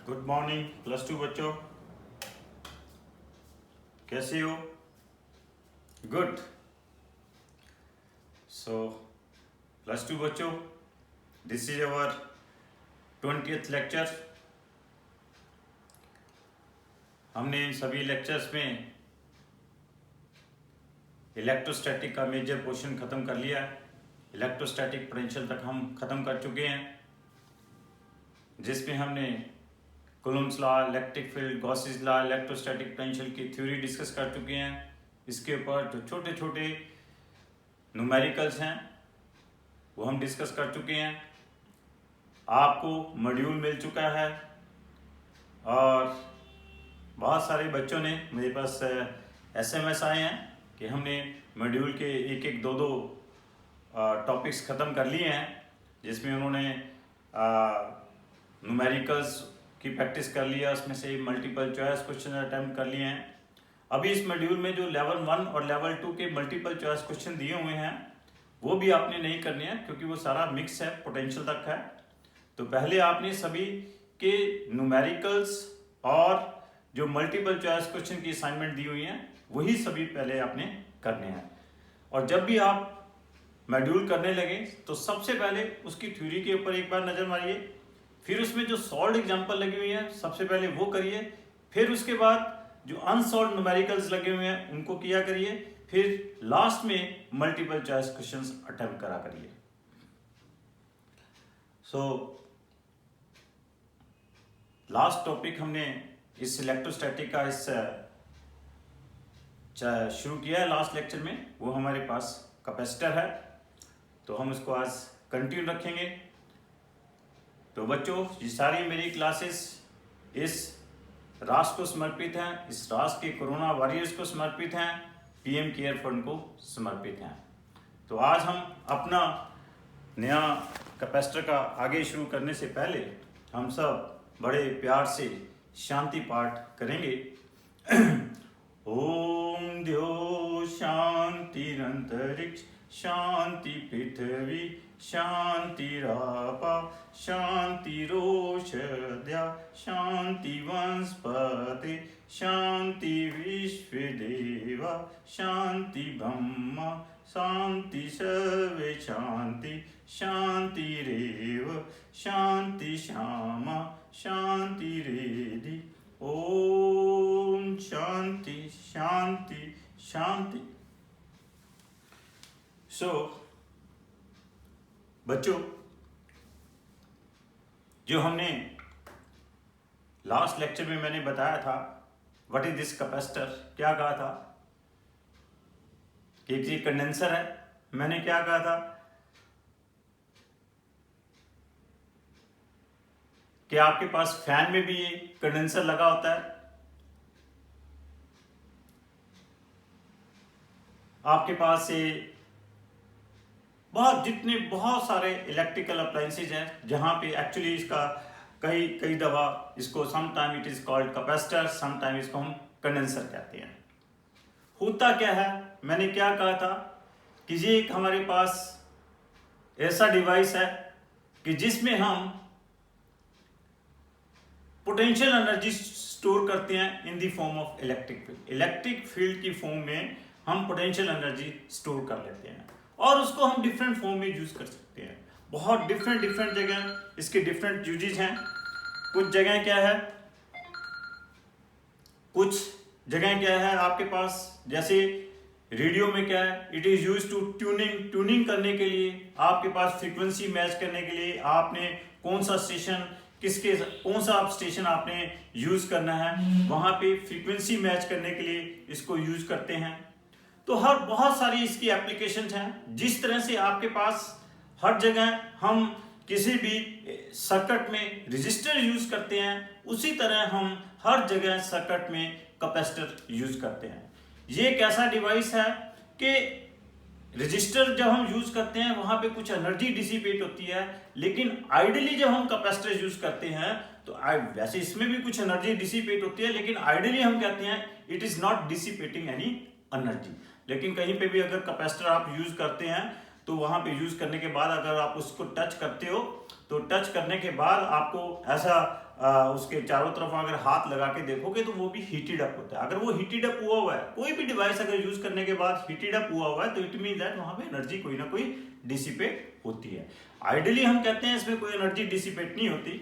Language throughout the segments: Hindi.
गुड मॉर्निंग प्लस टू बच्चों, कैसे हो? गुड। सो प्लस टू बच्चों, this is our 20th lecture. हमने इन सभी लेक्चर्स में इलेक्ट्रोस्टैटिक का मेजर पोर्शन खत्म कर लिया है। इलेक्ट्रोस्टैटिक पोटेंशियल तक हम खत्म कर चुके हैं, जिसमें हमने Coulomb's law, electric field, Gauss's law, electrostatic potential की थ्योरी डिस्कस कर चुके हैं। इसके ऊपर जो छोटे छोटे न्यूमेरिकल्स हैं वो हम डिस्कस कर चुके हैं। आपको मॉड्यूल मिल चुका है और बहुत सारे बच्चों ने मेरे पास SMS आए हैं कि हमने मॉड्यूल के एक एक दो दो टॉपिक्स ख़त्म कर लिए हैं, जिसमें उन्होंने न्यूमेरिकल्स की प्रैक्टिस कर लिया, उसमें से मल्टीपल चॉइस क्वेश्चन अटेम्प्ट कर लिए हैं। अभी इस मॉड्यूल में जो लेवल 1 और लेवल 2 के मल्टीपल चॉइस क्वेश्चन दिए हुए हैं वो भी आपने नहीं करने हैं, क्योंकि वो सारा मिक्स है, पोटेंशियल तक है। तो पहले आपने सभी के न्यूमेरिकल्स और जो मल्टीपल चॉइस क्वेश्चन की असाइनमेंट दी हुई है वही सभी पहले आपने करने हैं। और जब भी आप मॉड्यूल करने लगे तो सबसे पहले उसकी थ्योरी के ऊपर एक बार नज़र मारिए, फिर उसमें जो सॉल्व्ड एग्जाम्पल लगी हुई है सबसे पहले वो करिए, फिर उसके बाद जो अनसॉल्व्ड न्यूमेरिकल्स लगे हुए हैं उनको किया करिए, फिर लास्ट में मल्टीपल चॉइस क्वेश्चंस अटेम्प्ट करा करिए। सो लास्ट टॉपिक हमने इस इलेक्ट्रोस्टैटिक का इस शुरू किया है लास्ट लेक्चर में, वो हमारे पास कैपेसिटर है, तो हम उसको आज कंटिन्यू रखेंगे। तो बच्चों, ये सारी मेरी क्लासेस इस राष्ट्र को समर्पित हैं, इस राष्ट्र के कोरोना वॉरियर्स को समर्पित हैं, PM केयर फंड को समर्पित हैं। तो आज हम अपना नया कैपेसिटर का आगे शुरू करने से पहले हम सब बड़े प्यार से शांति पाठ करेंगे। ओम द्यो शांतिरंतरिक्ष शांति पृथ्वी शांतिरापा शांतिरोषध्या शांति वनस्पति शांति विश्वदेवा शांति ब्रह्मा शांति सर्वे शांति शांतिरेव शांति श्यामा शांतिरेधि। ओम शांति शांति शांति। बच्चों, जो हमने लास्ट लेक्चर में मैंने बताया था व्हाट इज दिस कैपेसिटर, क्या कहा था कि ये कंडेंसर है। मैंने क्या कहा था कि आपके पास फैन में भी ये कंडेंसर लगा होता है, आपके पास ये बहुत सारे इलेक्ट्रिकल अप्लायंसेज हैं जहां पे एक्चुअली इसका कई दफा इसको sometime it is called capacitor, sometime इसको हम कंडेंसर कहते हैं। होता क्या है, मैंने क्या कहा था कि ये एक हमारे पास ऐसा डिवाइस है कि जिसमें हम पोटेंशियल एनर्जी स्टोर करते हैं in the form of electric field. Electric field की फॉर्म में हम पोटेंशियल एनर्जी स्टोर कर लेते हैं और उसको हम डिफरेंट फॉर्म में यूज कर सकते हैं। बहुत डिफरेंट जगह इसके डिफरेंट यूजेज हैं। कुछ जगह क्या है आपके पास, जैसे रेडियो में क्या है, it is use to tuning करने के लिए, आपके पास फ्रीक्वेंसी मैच करने के लिए आपने कौन सा स्टेशन आपने यूज करना है, वहां पे फ्रीक्वेंसी मैच करने के लिए इसको यूज करते हैं। तो बहुत सारी इसकी एप्लीकेशंस हैं। जिस तरह से आपके पास हर जगह हम किसी भी सर्किट में रेजिस्टर यूज करते हैं, उसी तरह हम हर जगह सर्किट में कैपेसिटर यूज करते हैं। ये एक ऐसा डिवाइस है कि रेजिस्टर जब हम यूज करते हैं वहां पे कुछ एनर्जी डिसिपेट होती है, लेकिन आइडियली जब हम कैपेसिटर यूज करते हैं तो वैसे इसमें भी कुछ एनर्जी डिसिपेट होती है, लेकिन आइडियली हम कहते हैं it is not dissipating any energy. लेकिन कहीं पे भी अगर कैपेसिटर आप यूज करते हैं तो वहां पे यूज करने के बाद अगर आप उसको टच करते हो तो टच करने के बाद आपको ऐसा उसके चारों तरफ अगर हाथ लगा के देखोगे तो वो भी हीटेड अप होता है। अगर वो हीटेड अप हुआ हुआ है, कोई भी डिवाइस अगर यूज करने के बाद हीटेड अप हुआ हुआ है, तो इट मीन दैट वहां पे एनर्जी कोई ना कोई डिसिपेट होती है। आइडियली हम कहते हैं इसमें कोई एनर्जी डिसिपेट नहीं होती,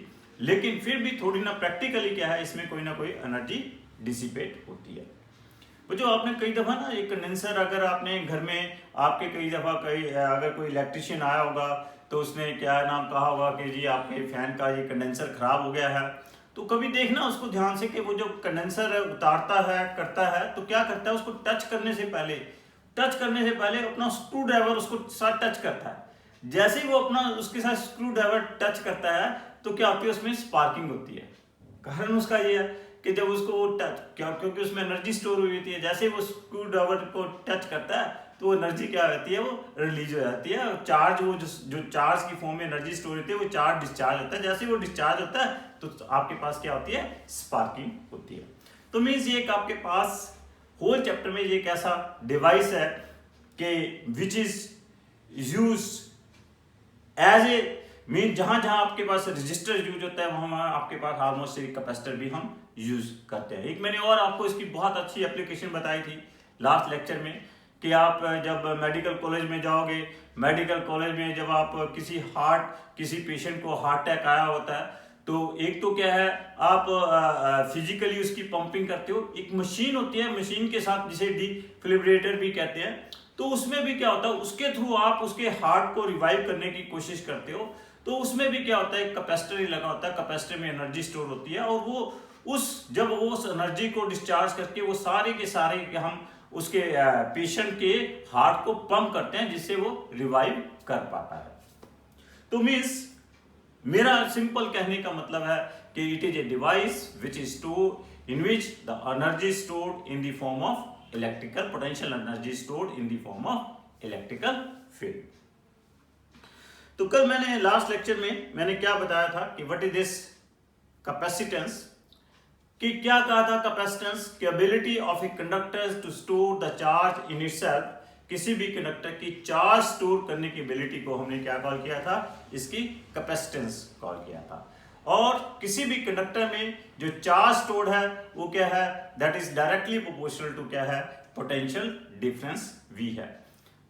लेकिन फिर भी थोड़ी ना प्रैक्टिकली क्या है, इसमें कोई ना कोई एनर्जी डिसिपेट होती है। वो जो आपने कई दफा ना एक कंडेंसर, अगर आपने घर में आपके कई दफा अगर कोई इलेक्ट्रिशियन आया होगा तो उसने क्या नाम कहा होगा कि जी आपके फैन का ये कंडेंसर खराब हो गया है, तो कभी देखना उसको ध्यान से कि वो जो कंडेंसर उतारता है करता है तो क्या करता है, उसको टच करने से पहले अपना स्क्रू ड्राइवर उसको साथ टच करता है। जैसे ही वो अपना उसके साथ स्क्रू ड्राइवर टच करता है तो क्या होती है, उसमें स्पार्किंग होती है। कारण उसका ये है कि जब उसको टच क्योंकि उसमें एनर्जी स्टोर हुई होती है, जैसे वो स्क्रू ड्राइवर को टच करता है तो एनर्जी क्या होती है, वो रिलीज हो जाती है। चार्ज वो जो चार्ज की फॉर्म में एनर्जी स्टोर होती है वो चार्ज डिस्चार्ज होता है। जैसे वो डिस्चार्ज होता है तो आपके पास क्या होती है, स्पार्किंग होती है। तो मीन्स ये एक आपके पास होल चैप्टर में ये एक ऐसा डिवाइस है कि which is use as a mean जहां जहां आपके पास रजिस्टर यूज होता है वहां आपके पास ऑलमोस्ट एक कैपेसिटर भी हम यूज करते हैं। एक मैंने और आपको इसकी बहुत अच्छी एप्लीकेशन बताई थी लास्ट लेक्चर में कि आप जब मेडिकल कॉलेज में जाओगे, मेडिकल कॉलेज में जब आप किसी पेशेंट को हार्ट अटैक आया होता है तो एक तो क्या है, आप फिजिकली उसकी पंपिंग करते हो। एक मशीन होती है, मशीन के साथ जिसे डिफिब्रिलेटर भी कहते हैं, तो उसमें भी क्या होता है, उसके थ्रू आप उसके हार्ट को रिवाइव करने की कोशिश करते हो। तो उसमें भी क्या होता है, कैपेसिटर ही लगा होता है, कैपेसिटर में एनर्जी स्टोर होती है और वो जब वो उस एनर्जी को डिस्चार्ज करके वो सारे के सारे हम उसके पेशेंट के हार्ट को पंप करते हैं जिससे वो रिवाइव कर पाता है। तो मींस मेरा सिंपल कहने का मतलब है कि it is a device which is store in which the energy stored in the form of electrical potential energy stored in the form of electrical field. तो कल मैंने लास्ट लेक्चर में मैंने क्या बताया था कि व्हाट इज दिस कैपेसिटेंस, कि क्या कहा था कैपेसिटेंस की ability of a conductor to store the charge in itself. किसी भी कंडक्टर की चार्ज स्टोर करने की एबिलिटी को हमने क्या कॉल किया था, इसकी कैपेसिटेंस कॉल किया था। और किसी भी कंडक्टर में जो चार्ज स्टोर्ड है वो क्या है, that is directly proportional to क्या है, पोटेंशियल डिफरेंस V है।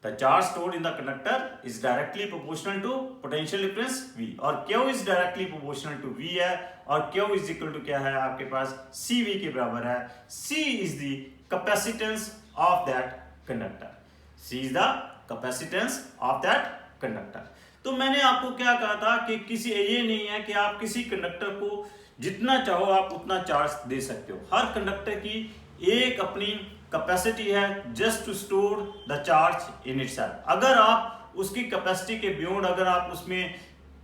The charge stored in the conductor is directly proportional to potential difference V, और Q is directly proportional to V है, और Q is equal to क्या है आपके पास, CV के बराबर है। C is the capacitance of that conductor, C is the capacitance of that conductor। तो मैंने आपको क्या कहा था कि किसी ये नहीं है कि आप किसी कंडक्टर को जितना चाहो आप उतना चार्ज दे सकते हो। हर कंडक्टर की एक अपनी कैपेसिटी है just to store the charge in itself. अगर आप उसकी कैपेसिटी के बियॉन्ड अगर आप उसमें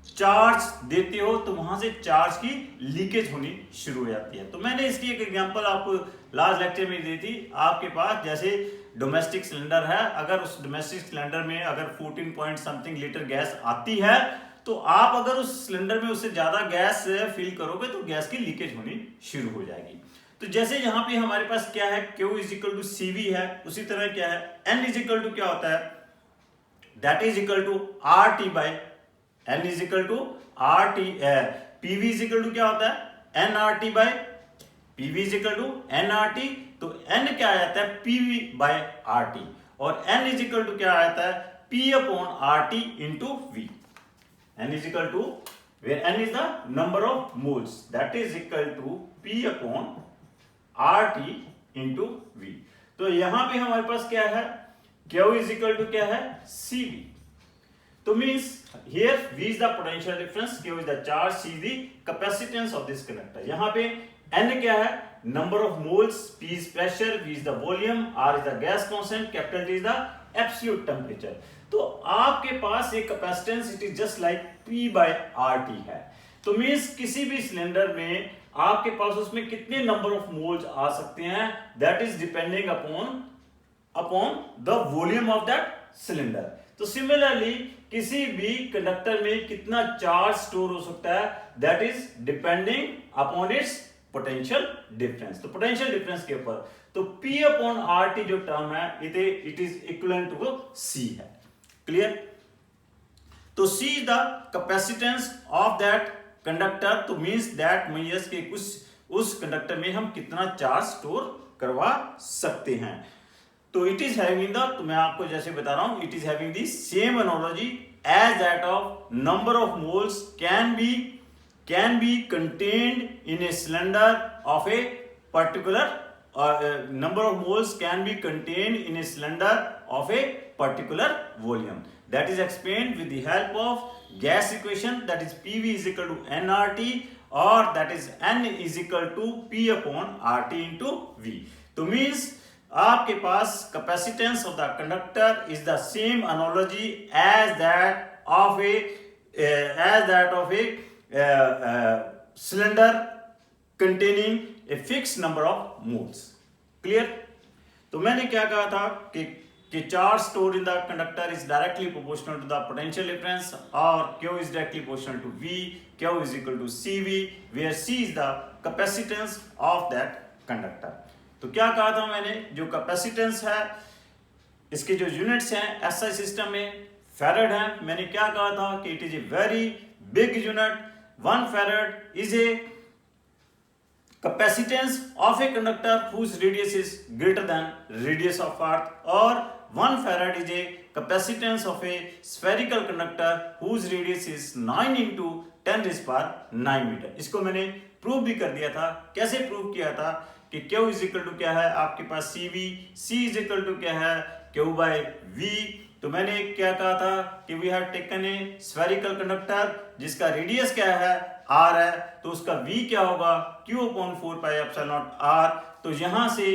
चार्ज देते हो तो वहां से चार्ज की लीकेज होनी शुरू हो जाती है। तो मैंने इसकी एक एग्जांपल आपको लास्ट लेक्चर में दी थी। आपके पास जैसे डोमेस्टिक सिलेंडर है, अगर उस डोमेस्टिक सिलेंडर में अगर 14 पॉइंट समथिंग लीटर गैस आती है तो आप अगर उस सिलेंडर में उससे ज्यादा गैस फिल करोगे तो गैस की लीकेज होनी शुरू हो जाएगी। तो जैसे यहाँ पे हमारे पास क्या है, Q is equal to CV है, उसी तरह क्या है N इज इक्वल टू क्या होता है, that is equal to RT by N is equal to RT। PV is equal to क्या होता है NRT by PV is equal to NRT। तो N क्या आता है PV बाय RT, और N इज इक्वल टू क्या आता है P upon RT into V। N is equal to where N is the number of moles, that is equal to P upon RT into V। तो यहां पे हमारे पास क्या है, Q is equal to क्या है CV। तो means here V is the potential difference, Q is the charge, C is the capacitance of this conductor। यहां पे N क्या है, number of moles, P is pressure, V is the volume, R is the gas constant, capital T is the absolute temperature। तो आपके पास एक capacitance it is just like P by RT है। तो मींस किसी भी सिलेंडर में आपके पास उसमें कितने नंबर ऑफ मोल्स आ सकते हैं, that is depending upon the volume of that cylinder. तो सिमिलरली किसी भी कंडक्टर में कितना चार्ज स्टोर हो सकता है, that is depending upon its potential difference. तो पोटेंशियल डिफरेंस के ऊपर तो P अपॉन RT जो टर्म है it is equivalent to C है। क्लियर। तो C is the capacitance of that conductor, तो मींस दैट मींस कि उस कंडक्टर में हम कितना चार्ज स्टोर करवा सकते हैं। तो इट इज हैविंग द, तो मैं आपको जैसे बता रहा हूं, it is having the same analogy as that of number of moles can be contained in a cylinder of a particular number of moles can be contained in a cylinder of a particular volume. That is explained with the help of gas equation, that is PV is equal to nRT, or that is N is equal to P upon RT into V. तो means आपके पास capacitance of the conductor is the same analogy as that of a cylinder containing a fixed number of moles. Clear? तो मैंने क्या कहा था कि charge stored in the conductor is directly proportional to the potential difference, or Q is directly proportional to V, Q is equal to CV, where C is the capacitance of that conductor. तो क्या कहा था मैंने, जो capacitance है इसके जो यूनिट्स हैं SI सिस्टम में फैराड है। मैंने क्या कहा था कि it is a very big unit. 1 farad is a capacitance of a conductor whose radius is greater than radius of earth, or 1 farad is a capacitance of a spherical conductor whose radius is 9 into 10 raised power 9 metre. इसको मैंने प्रूव भी कर दिया था। कैसे प्रूव किया था कि Q इज इक्वल टू क्या है आपके पास CV, C is equal to क्या है Q बाय V। तो मैंने क्या कहा था कि we have taken a spherical conductor जिसका रेडियस क्या है r है, तो उसका v क्या होगा q upon 4 pi epsilon naught r। तो यहां से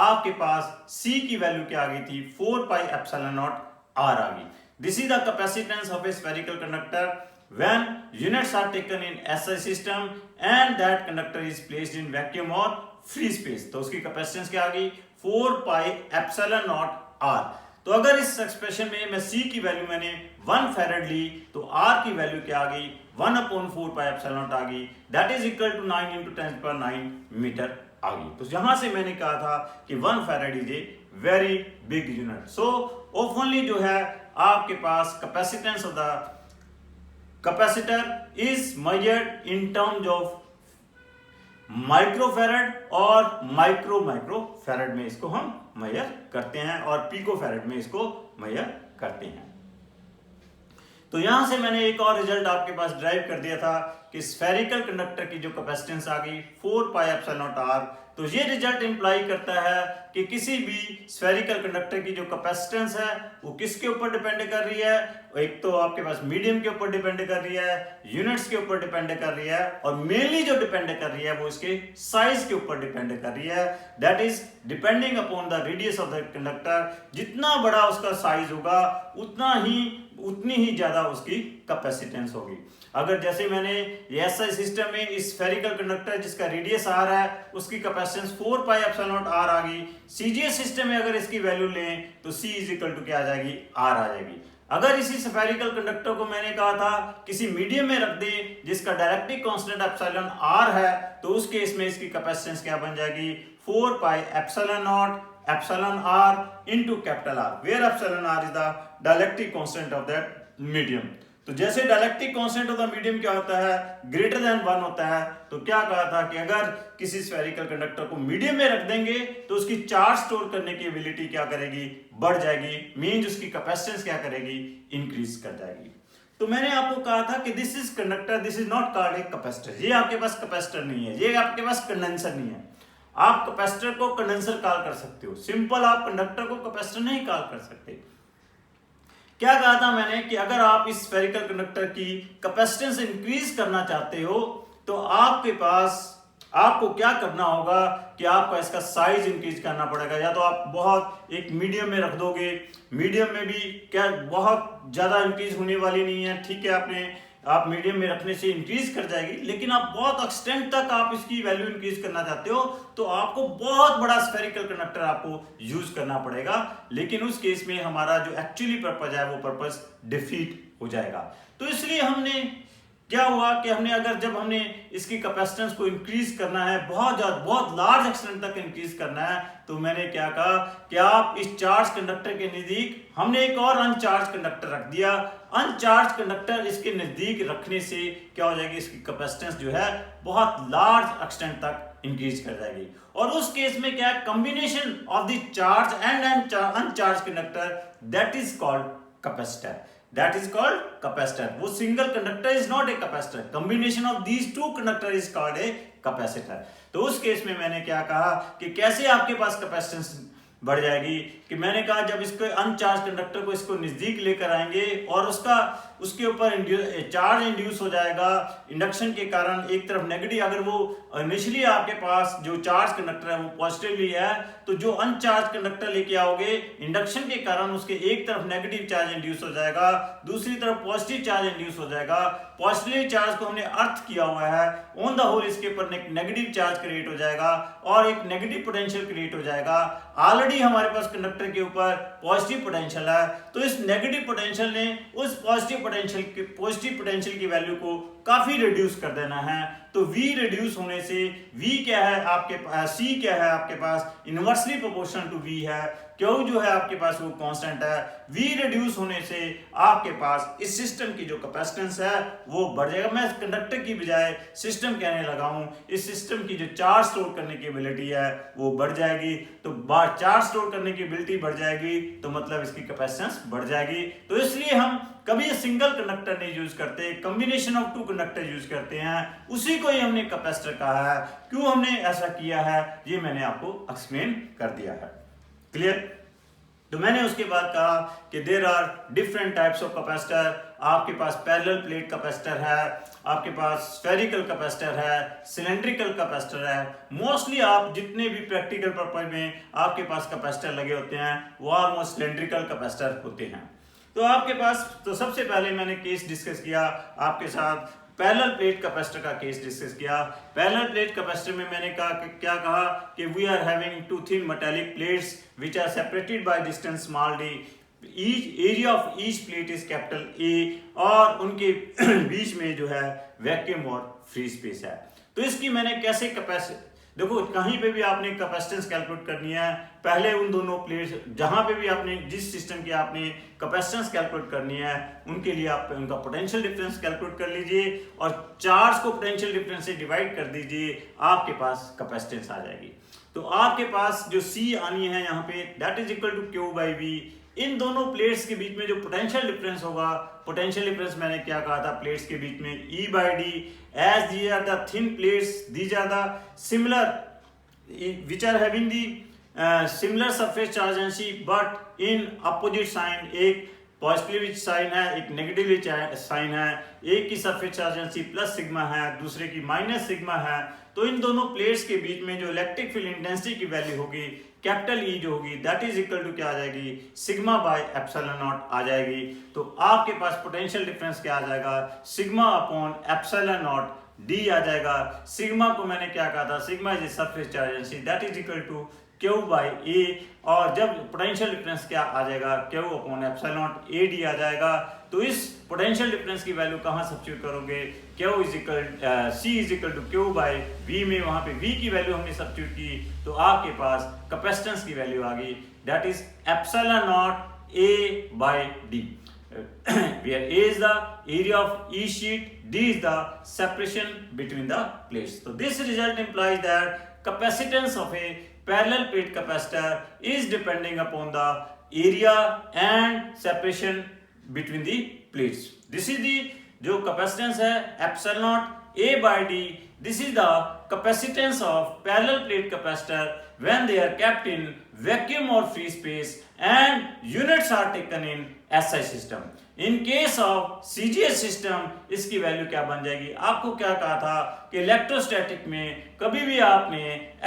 आपके पास c की वैल्यू क्या आ गई थी 4 पाई एप्सिलॉन नॉट r आ गई। This is the capacitance of a spherical conductor when units are taken in SI system and that conductor is placed in vacuum और फ्री स्पेस। तो उसकी कैपेसिटेंस क्या आ गई 4 पाई एप्सिलॉन नॉट r। तो अगर इस एक्सप्रेशन में मैं C की वैल्यू मैंने 1 फैराड ली तो R की वैल्यू क्या आ गई 1 अपॉन 4 पाई एप्सिलॉन नॉट आ गई, that is equal to 9 into 10 power 9 metre आ गई। तो यहां से मैंने कहा था कि 1 farad is a very big unit. So openly जो है आपके पास capacitance of the capacitor is measured in terms of microfarad और माइक्रोफैराड में इसको हम मेजर करते हैं और पिकोफैराड में इसको मेजर करते हैं। तो यहां से मैंने एक और रिजल्ट आपके पास ड्राइव कर दिया था कि स्फेरिकल कंडक्टर की जो कैपेसिटेंस आ गई 4 पाई एप्सिलॉन नॉट r। तो ये रिजल्ट इंप्लाई करता है कि किसी भी स्फेरिकल कंडक्टर की जो कैपेसिटेंस है वो किसके ऊपर डिपेंड कर रही है, एक तो आपके पास मीडियम के ऊपर डिपेंड कर रही है, यूनिट्स के ऊपर डिपेंड कर रही है, और मेनली जो डिपेंड कर रही है वो इसके साइज के ऊपर डिपेंड कर रही है। That is depending upon the radius of the conductor. जितना बड़ा उसका साइज होगा उतनी ही ज्यादा उसकी कैपेसिटेंस होगी। अगर जैसे मैंने ये SI सिस्टम में इस स्फेरिकल कंडक्टर जिसका रेडियस r है उसकी capacitance 4 pi epsilon naught r आ गई। CGS सिस्टम में अगर इसकी वैल्यू लें तो C इज इक्वल टू क्या आ जाएगी r आ जाएगी। अगर इसी स्फेरिकल कंडक्टर को मैंने कहा था किसी मीडियम में रख दें जिसका डायरेक्ट्रिक कांस्टेंट एप्सिलॉन r है, तो उस केस में इसकी कैपेसिटेंस क्या बन जाएगी 4 pi epsilon naught epsilon r into capital R, where epsilon r is the dielectric constant of that medium. तो जैसे dielectric constant of the medium क्या होता है ग्रेटर देन 1 होता है, तो क्या कहा था कि अगर किसी स्फेरिकल कंडक्टर को मीडियम में रख देंगे तो उसकी चार्ज स्टोर करने की एबिलिटी क्या करेगी बढ़ जाएगी, मींस उसकी कैपेसिटेंस क्या करेगी इंक्रीज कर जाएगी। तो मैंने आपको कहा था कि this is conductor, this is not called a capacitor. ये आपके पास कैपेसिटर नहीं है, ये आपके पास कंडेंसर नहीं है। आप कैपेसिटर को कंडेंसर कॉल कर सकते हो, सिंपल आप कंडक्टर को कैपेसिटर नहीं कॉल कर सकते। क्या कहा था मैंने कि अगर आप इस स्फेरिकल कंडक्टर की कैपेसिटेंस इंक्रीज करना चाहते हो तो आपको क्या करना होगा कि आपको इसका साइज इंक्रीज करना पड़ेगा। या तो आप बहुत एक मीडियम में रख दोगे, मीडियम में भी क्या बहुत ज्यादा इंक्रीज होने वाली नहीं है, ठीक है, आप मीडियम में रखने से इंक्रीज कर जाएगी, लेकिन आप बहुत एक्सटेंट तक आप इसकी वैल्यू इंक्रीज करना चाहते हो तो आपको बहुत बड़ा स्फेरिकल कंडक्टर आपको यूज करना पड़ेगा। लेकिन उस केस में हमारा जो एक्चुअली पर्पज है वो पर्पज डिफीट हो जाएगा। तो इसलिए हमने क्या हुआ कि जब हमने इसकी कैपेसिटेंस को इंक्रीज करना है, बहुत लार्ज एक्सटेंट तक इंक्रीज करना है, तो मैंने क्या कहा कि आप इस चार्ज कंडक्टर के नजदीक हमने एक और अनचार्ज कंडक्टर रख दिया। अनचार्ज कंडक्टर इसके नजदीक रखने से क्या हो जाएगी, इसकी कैपेसिटेंस जो है बहुत लार्ज एक्सटेंट तक इंक्रीज कर जाएगी। और उस केस में क्या है, combination of the charge and अनचार्ज conductor that is called capacitor. That is called capacitor. वो single conductor is not a capacitor. Combination of these two conductor is called a capacitor. तो उस केस में मैंने क्या कहा कि कैसे आपके पास कैपेसिटेंस बढ़ जाएगी, कि मैंने कहा जब इसको अनचार्ज कंडक्टर को इसको नजदीक लेकर आएंगे और उसके ऊपर चार्ज इंड्यूस हो जाएगा इंडक्शन के कारण। एक तरफ नेगेटिव, अगर वो इनिशियली आपके पास जो चार्ज कंडक्टर है वो पॉजिटिवली है, तो जो अनचार्ज कंडक्टर लेके आओगे इंडक्शन के कारण उसके एक तरफ नेगेटिव चार्ज इंड्यूस हो जाएगा, दूसरी तरफ पॉजिटिव चार्ज इंड्यूस हो जाएगा। पॉजिटिव चार्ज को हमने अर्थ किया हुआ है, ऑन द होल इसके ऊपर एक नेगेटिव चार्ज क्रिएट हो जाएगा और एक नेगेटिव पोटेंशियल क्रिएट हो जाएगा। ऑलरेडी हमारे पास कंडक्टर के ऊपर पॉजिटिव पोटेंशियल है, तो इस नेगेटिव पोटेंशियल ने उस पॉजिटिव पोटेंशियल की वैल्यू को काफी रिड्यूस कर देना है। तो V रिड्यूस होने से V क्या है आपके पास, C क्या है आपके पास, इनवर्सली प्रोपोर्शनल टू V है। Q जो है आपके पास वो कांस्टेंट है। V रिड्यूस होने से आपके पास इस सिस्टम की जो कैपेसिटेंस है वो बढ़ जाएगा। मैं कंडक्टर की बजाय सिस्टम कहने लगा हूं। इस सिस्टम की जो चार्ज स्टोर करने की एबिलिटी है वो बढ़ जाएगी। तो चार्ज स्टोर करने की एबिलिटी बढ़ जाएगी तो मतलब इसकी कैपेसिटेंस बढ़ जाएगी। तो इसलिए हम कभी सिंगल कंडक्टर नहीं यूज करते, combination of two conductor use करते हैं, उसी को ही हमने कैपेसिटर कहा है। क्यों हमने ऐसा किया है ये मैंने आपको एक्सप्लेन कर दिया है। क्लियर? तो मैंने उसके बाद कहा कि there are different types of capacitor. आपके पास पैरेलल प्लेट कैपेसिटर है, आपके पास स्फेरिकल कैपेसिटर है, सिलेंड्रिकल कैपेसिटर है। मोस्टली आप जितने भी प्रैक्टिकल पर्पज में आपके पास कैपेसिटर लगे होते हैं वो ऑलमोस्ट सिलेंड्रिकल कैपेसिटर होते हैं। तो आपके पास, तो सबसे पहले मैंने केस डिस्कस किया आपके साथ, पैरेलल प्लेट कैपेसिटर का केस डिस्कस किया। पैरेलल प्लेट कैपेसिटर में मैंने क्या कहा कि we are having two thin metallic plates which are separated by distance small d। Area of each plate is capital A और उनके बीच में जो है वैक्यूम और फ्री स्पेस है। तो इसकी मैंने कैसे कैपेसिटी, देखो कहीं पे भी आपने कैपेसिटेंस कैलकुलेट करनी है, पहले उन दोनों प्लेट्स जहां पे भी आपने जिस सिस्टम की आपने कैपेसिटेंस कैलकुलेट करनी है उनके लिए आप उनका पोटेंशियल डिफरेंस कैलकुलेट कर लीजिए और चार्ज को पोटेंशियल डिफरेंस से डिवाइड कर दीजिए, आपके पास कैपेसिटेंस आ जाएगी। तो आपके पास जो C आनी है यहाँ पे that is equal to Q/V। इन दोनों प्लेट्स के बीच में जो पोटेंशियल डिफरेंस होगा, पोटेंशियल डिफरेंस मैंने क्या कहा था प्लेट्स के बीच में E/D, as these are the thin plates, these are the similar which are having the similar surface charge density but in opposite sign। एक पॉजिटिव साइन है, एक नेगेटिव साइन है, एक की surface charge density plus sigma है, दूसरे की माइनस सिग्मा है। तो इन दोनों प्लेट्स के बीच में जो इलेक्ट्रिक फील्ड इंटेंसिटी की वैल्यू होगी कैपिटल E जो होगी दैट इज इक्वल टू क्या आ जाएगी, सिग्मा बाय एप्सिलॉन नॉट आ जाएगी। तो आपके पास पोटेंशियल डिफरेंस क्या आ जाएगा, sigma upon epsilon naught D आ जाएगा। सिग्मा को मैंने क्या कहा था, sigma is surface charge density that is equal to Q/A और जब पोटेंशियल डिफरेंस क्या आ जाएगा, Q upon epsilon naught AD आ जाएगा। तो इस पोटेंशियल डिफरेंस की वैल्यू कहाँ सब्स्टिट्यूट करोगे, C is equal to Q/V में, वहां पे V की वैल्यू हमने सब्स्टिट्यूट की तो आपके पास कैपेसिटेंस की वैल्यू आ गई that is epsilon not A/D where A is the area of each sheet, D is the separation between the plates. So this result implies that capacitance of a parallel plate capacitor is depending upon the area and separation between the plates. This is the जो capacitance है epsilon naught A/D. This is the capacitance of parallel plate capacitor when they are kept in vacuum or free space and units are taken in SI system. In case of CGS system इसकी वैल्यू क्या बन जाएगी, आपको क्या कहा था कि इलेक्ट्रोस्टैटिक में कभी भी आपने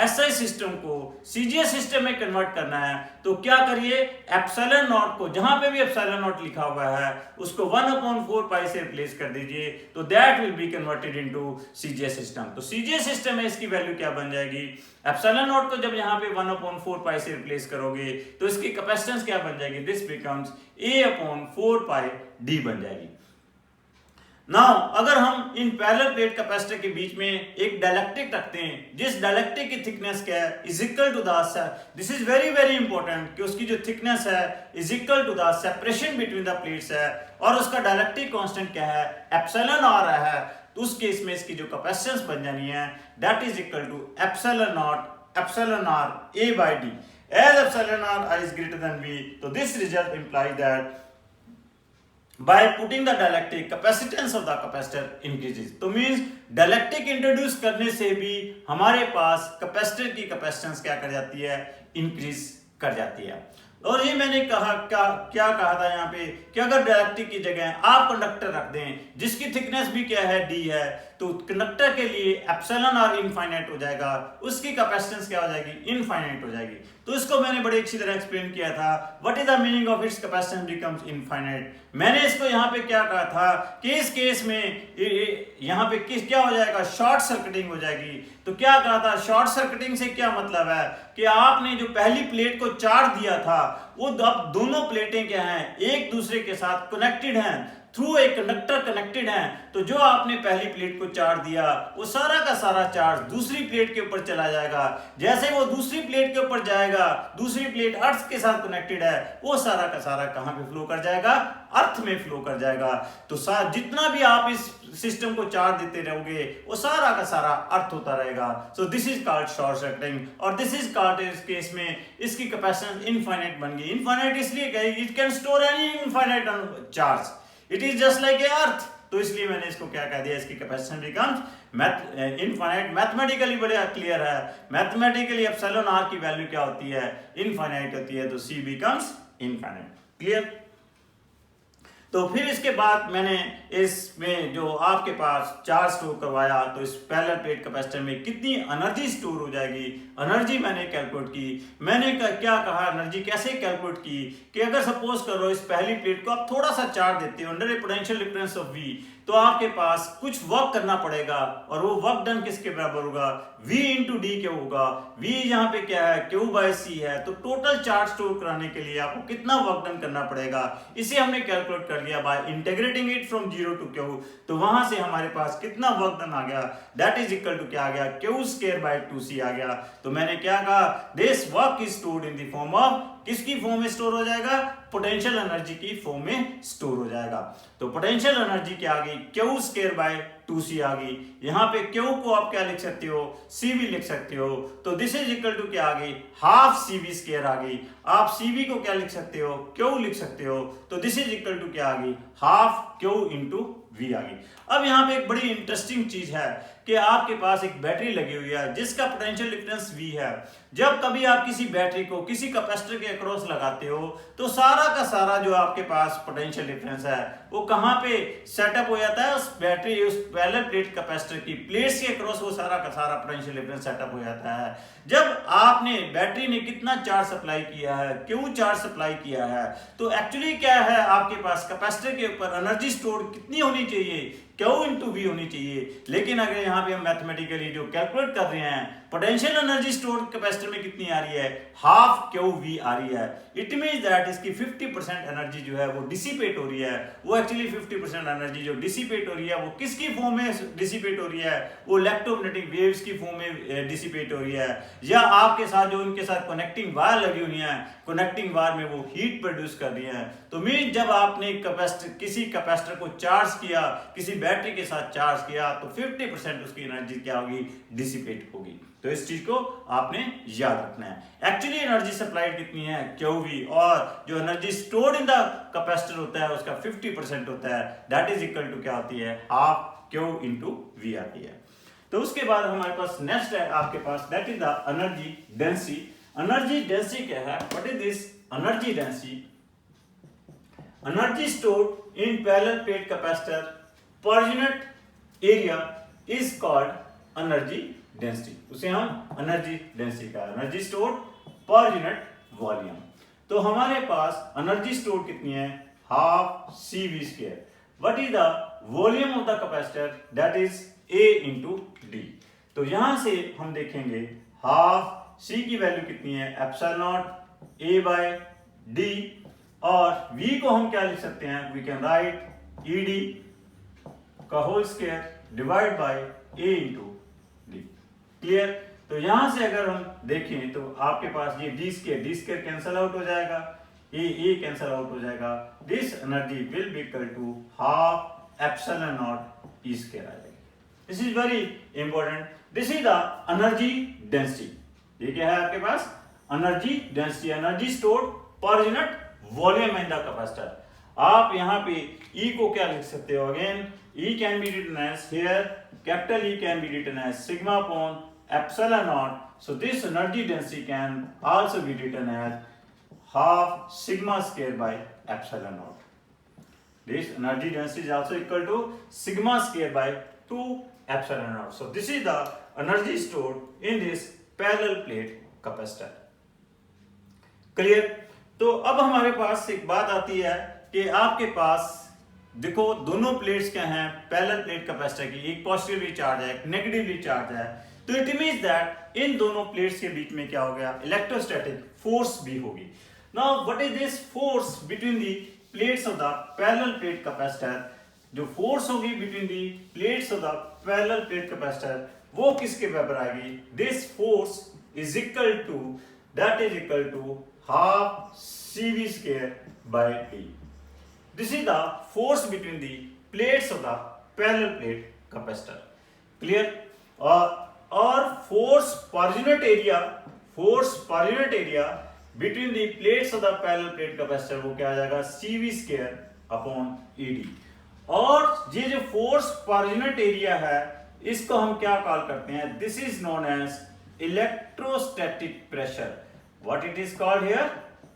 SI सिस्टम को CGS सिस्टम में कन्वर्ट करना है तो क्या करिए, एप्सिलॉन नॉट को जहां पे भी एप्सिलॉन नॉट लिखा हुआ है उसको 1/4 पाई से रिप्लेस कर दीजिए तो that will be converted into CGS system. तो CGS सिस्टम में इसकी वैल्यू क्या बन जाएगी, एप्सिलॉन नॉट को जब यहाँ पे 1/4 पाई से रिप्लेस करोगे तो इसकी कैपेसिटेंस क्या बन जाएगी, this becomes A/4 pi D बन जाएगी। नाउ अगर हम इन पैरेलल प्लेट कैपेसिटर के बीच में एक डाइलेक्ट्रिक रखते हैं, जिस डाइलेक्ट्रिक की थिकनेस क्या है, is equal to the, this is very very important कि उसकी जो थिकनेस है is equal to the separation between the plates है, और उसका डाइलेक्ट्रिक कांस्टेंट क्या है, एप्सिलॉन आर है, तो उस केस में इसकी जो कैपेसिटेंस बन जानी है that is equal to epsilon naught epsilon R A by D, as epsilon R is greater than V, तो this result implies that by putting the dielectric, capacitance of the capacitor increases. तो means dielectric introduce करने से भी हमारे पास कैपेसिटर की कैपेसिटेंस क्या कर जाती है, इंक्रीज कर जाती है। और ये मैंने कहा क्या कहा था यहाँ पे कि अगर डाइलेक्ट्रिक की जगह आप कंडक्टर रख दें जिसकी थिकनेस भी क्या है, डी है, तो कंडक्टर के लिए एप्सिलॉन आर इनफाइनाइट हो जाएगा, उसकी कैपेसिटेंस क्या हो जाएगी, इनफाइनाइट हो जाएगी। तो इसको मैंने बड़ी अच्छी तरह एक्सप्लेन किया था, what is the meaning of its capacitance becomes infinite. मैंने इसको यहाँ पे क्या कहा था कि इस केस में यहाँ पे क्या हो जाएगा, शॉर्ट सर्किटिंग हो जाएगी। तो क्या कहा था, शॉर्ट सर्किटिंग से क्या मतलब है कि आपने जो पहली प्लेट को चार्ज दिया था वो अब दोनों प्लेटें क्या हैं, एक दूसरे के साथ कनेक्टेड हैं, थ्रू ए कंडक्टर कनेक्टेड हैं। तो जो आपने पहली प्लेट को चार्ज दिया वो सारा का सारा चार्ज दूसरी प्लेट के ऊपर चला जाएगा। जैसे वो दूसरी प्लेट के ऊपर जाएगा, दूसरी प्लेट अर्थ के साथ कनेक्टेड है, वो सारा का सारा कहां पे फ्लो कर जाएगा, अर्थ में फ्लो कर जाएगा। तो जितना भी आप इस सिस्टम को चार्ज देते रहोगे वो सारा का सारा अर्थ होता रहेगा। So this is called short circuiting, और दिस इज कॉल्ड, इस केस में इसकी कैपेसिटेंस इनफाइनाइट बन गई। इनफाइनाइट इसलिए कही, it can store any infinite charge, it is just like a earth. तो इसलिए मैंने इसको क्या कह दिया, इसकी कैपेसिटेंस बिकम्स इनफाइनाइट। मैथमेटिकली बड़ा क्लियर है, मैथमेटिकली एप्सिलॉन आर की वैल्यू क्या होती है, इनफाइनाइट होती है, तो सी बिकम्स इनफाइनाइट। क्लियर। तो फिर इसके बाद मैंने इसमें जो आपके पास चार्ज स्टोर करवाया, तो इस पैरेलल प्लेट कैपेसिटर में कितनी एनर्जी स्टोर हो जाएगी, एनर्जी मैंने कैलकुलेट की। मैंने क्या कहा, एनर्जी कैसे कैलकुलेट की कि अगर सपोज करो इस पहली प्लेट को आप थोड़ा सा चार्ज देते हो under A potential difference of V, तो आपके पास कुछ वर्क करना पड़ेगा, और वो वर्क डन किसके बराबर होगा, V इंटू डी क्या होगा, V यहाँ पे क्या है, Q बाय C है। तो टोटल चार्ज स्टोर कराने के लिए आपको कितना वर्क डन करना पड़ेगा, इसे हमने कैलकुलेट कर लिया by integrating it from 0 to Q। तो वहां से हमारे पास कितना वर्क डन आ गया, दैट इज इक्वल टू क्या आ गया, Q स्क्वायर बाय 2C आ गया। तो मैंने क्या कहा, this work is stored in the form of, किसकी फॉर्म में स्टोर हो जाएगा, पोटेंशियल एनर्जी की फॉर्म में स्टोर हो जाएगा। तो पोटेंशियल एनर्जी क्या आ गई, Q स्क्वायर बाय 2C आ गई। यहाँ पे Q को आप क्या लिख सकते हो, CV लिख सकते हो। तो दिस इज इक्वल टू क्या आ गई, हाफ CV स्क्वायर आ गई। आप CV को क्या लिख सकते हो, Q लिख सकते हो। तो दिस इज इक्वल टू क्या आ गई, हाफ Q इंटू V आ गई। अब यहाँ पे एक बड़ी इंटरेस्टिंग चीज है कि आपके पास एक बैटरी लगी हुई है जिसका पोटेंशियल डिफरेंस V है। जब कभी आप किसी बैटरी को किसी कैपेसिटर के अक्रॉस लगाते हो तो सारा का सारा जो आपके पास पोटेंशियल डिफरेंस है वो कहां पे सेटअप हो जाता है, उस बैटरी, उस पैरेलल प्लेट कैपेसिटर की प्लेट्स के अक्रॉस वो सारा का सारा पोटेंशियल डिफरेंस सेटअप हो जाता है। जब आपने बैटरी ने कितना चार्ज सप्लाई किया है, क्यों चार्ज सप्लाई किया है, तो एक्चुअली क्या है, आपके पास कैपेसिटर के ऊपर एनर्जी स्टोर कितनी होनी चाहिए, Q इंटू V होनी चाहिए। लेकिन अगर यहाँ पे हम मैथमेटिकली जो कैलकुलेट कर रहे हैं, पोटेंशियल एनर्जी स्टोर कैपेसिटर में कितनी आ रही है, हाफ QV आ रही है। इट मींस दैट इसकी 50% एनर्जी जो है वो डिसिपेट हो रही है। वो एक्चुअली 50% एनर्जी जो डिसिपेट हो रही है वो किसकी फॉर्म में डिसिपेट हो रही है, वो इलेक्ट्रोमैग्नेटिक वेव्स की फॉर्म में डिसिपेट हो रही है, या आपके साथ जो उनके साथ कनेक्टिंग वायर लगी हुई है, कनेक्टिंग वायर में वो हीट प्रोड्यूस कर रही है। तो मीन जब आपने किसी कैपेसिटर को चार्ज किया, किसी बैटरी के साथ चार्ज किया, तो 50% उसकी एनर्जी क्या होगी, डिसिपेट होगी। तो इस चीज को आपने याद रखना है। एक्चुअली एनर्जी सप्लाइड कितनी है, QV, और जो energy stored in the capacitor होता है उसका 50% होता है, दैट इज इक्वल टू क्या होती है, हाफ Q इंटू V आती है। तो उसके बाद हमारे पास नेक्स्ट है आपके पास, that is the energy density. Energy density क्या है, what is this energy density, energy stored in parallel plate capacitor per unit area is called energy density. उसे हम एनर्जी डेंसिटी का, energy stored per unit volume. तो हमारे पास एनर्जी स्टोर कितनी है, half CV square. What is the volume of the capacitor, that is A into D। तो यहां से हम देखेंगे हाफ C की वैल्यू कितनी है, epsilon naught A by D, और V को हम क्या लिख सकते हैं, वी कैन राइट ED का whole square divide by a into D. Clear? तो यहां से अगर हम देखें तो आपके पास ये डी स्क्वायर कैंसिल आउट हो जाएगा, ए कैंसिल आउट हो जाएगा, this energy will be equal to half epsilon naught E square आ जाएगी। This is very important, this is the energy density. ये क्या है आपके पास? Energy density, energy stored per unit volume in the capacitor. आप यहाँ पे E को क्या लिख सकते हो? Again E can be written as here capital E can be written as sigma upon epsilon naught. So this energy density can also be written as half sigma square by epsilon naught. This energy density is also equal to sigma square by 2 epsilon naught. So this is the energy stored in this parallel plate capacitor. Clear? तो अब हमारे पास एक बात आती है कि आपके पास देखो दोनों प्लेट्स क्या हैं पैरेलल प्लेट कैपेसिटर की, एक पॉजिटिवली चार्ज है एक नेगेटिवली चार्ज है, तो इट मींस दैट इन दोनों प्लेट्स के बीच में क्या हो गया? इलेक्ट्रोस्टैटिक फोर्स भी होगी। Now what is this force between the plates of the parallel plate capacitor? जो फोर्स होगी between the plates of the parallel plate capacitor वो किसके बराबर आएगी? This force is equal to that is equal to half CV square by D. This is the force between the plates of the parallel plate capacitor. Clear? और force per unit area between the plates of the parallel plate capacitor वो क्या आ जाएगा? CV square upon ED. और ये जो force per unit area है इसको हम क्या कॉल करते हैं? This is known as electrostatic pressure. What it is called here?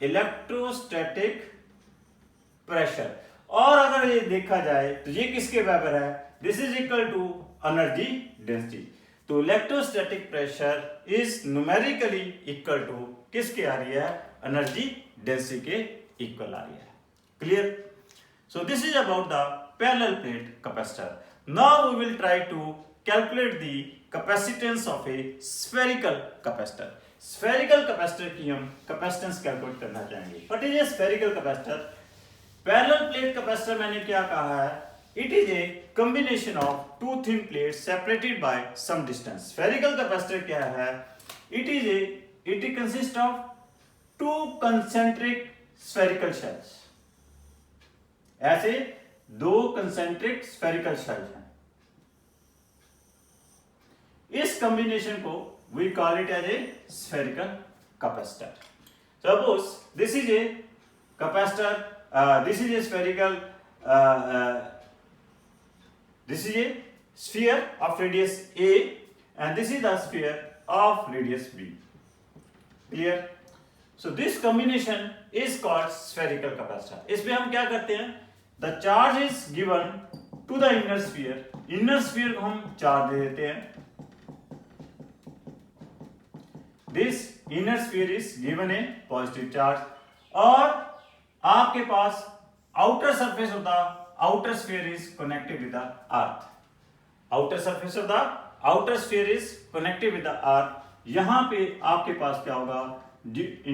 Electrostatic pressure. और अगर ये देखा जाए तो ये किसके बराबर है? This is equal to energy density. तो electrostatic pressure is numerically equal to किसके आ रही है? एनर्जी डेंसिटी के इक्वल आ रही है। Clear? So this is about the parallel plate capacitor. Now we will try to calculate the capacitance of a spherical capacitor. Spherical capacitor की हम कैपेसिटेंस कैलकुलेट करना चाहेंगे। What is a spherical capacitor? Parallel plate capacitor मैंने क्या कहा है? It is a combination of two thin plates separated by some distance. Spherical capacitor क्या है? It consist of two concentric spherical shells. ऐसे दो कंसेंट्रिक स्फेरिकल शेल्स हैं। इस कॉम्बिनेशन को we call it as a spherical capacitor. Suppose this is a capacitor, this is a spherical, this is a sphere of radius A and this is the sphere of radius B. Clear? So this combination is called spherical capacitor. इसमें हम क्या करते हैं? The charge is given to the inner sphere. Inner sphere को हम charge दे देते हैं। This inner sphere is given a positive charge और आपके पास outer surface of the outer sphere is connected with the earth. Outer surface of the outer sphere is connected with the earth. यहाँ पे आपके पास क्या होगा?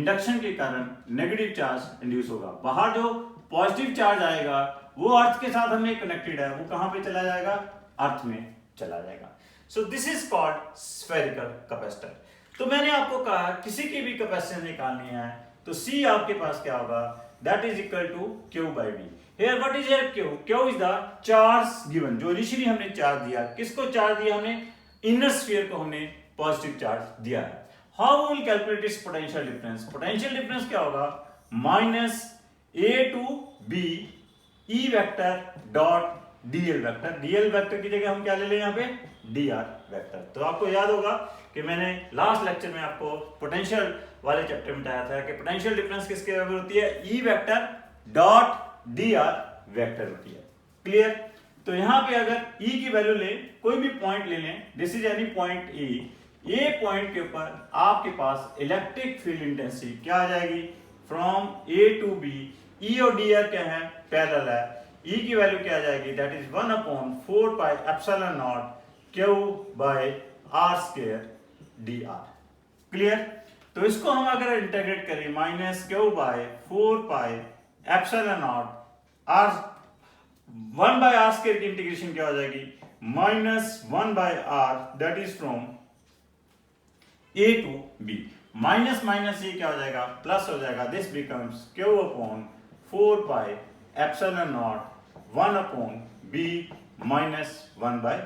इंडक्शन के कारण नेगेटिव चार्ज इंड्यूस होगा। बाहर जो पॉजिटिव चार्ज आएगा वो अर्थ के साथ हमें कनेक्टेड है, वो कहाँ पे चला जाएगा? अर्थ में चला जाएगा। सो this is called spherical capacitor. तो मैंने आपको कहा किसी की भी कैपेसिटेंस निकालनी है तो C आपके पास क्या होगा? That is equal to Q by V। Here what is Q? Q is the charge given, जो इनिशियली हमने चार्ज दिया। किसको चार्ज दिया हमने? इनर स्फीयर को हमने पॉजिटिव चार्ज दिया है। How we will calculate its potential difference? Potential difference क्या होगा? Minus A to B E vector dot DL vector. DL vector की जगह हम क्या ले लें यहाँ पे? DR vector. तो आपको याद होगा कि मैंने लास्ट लेक्चर में आपको पोटेंशियल वाले चैप्टर में बताया था कि पोटेंशियल डिफरेंस किसके बराबर होती है? E vector dot DR vector होती है। क्लियर? तो यहाँ पे अगर E की वैल्यू लें, कोई भी पॉइंट ले लें, this is any point E, ये पॉइंट के ऊपर आपके पास इलेक्ट्रिक फील्ड इंटेंसिटी क्या आ जाएगी? From A to B। E और DR क्या है? पैरेलल है। E की वैल्यू क्या आ जाएगी? That is 1/4 pi epsilon naught Q by R square dr। Clear? तो इसको हम अगर इंटीग्रेट करें minus Q by 4 pi epsilon naught 1 by R square की इंटीग्रेशन क्या हो जाएगी, minus 1 by R, that is from A to B, minus minus ये क्या हो जाएगा, प्लस हो जाएगा, this becomes Q upon 4 pi epsilon naught 1 upon B minus 1 bye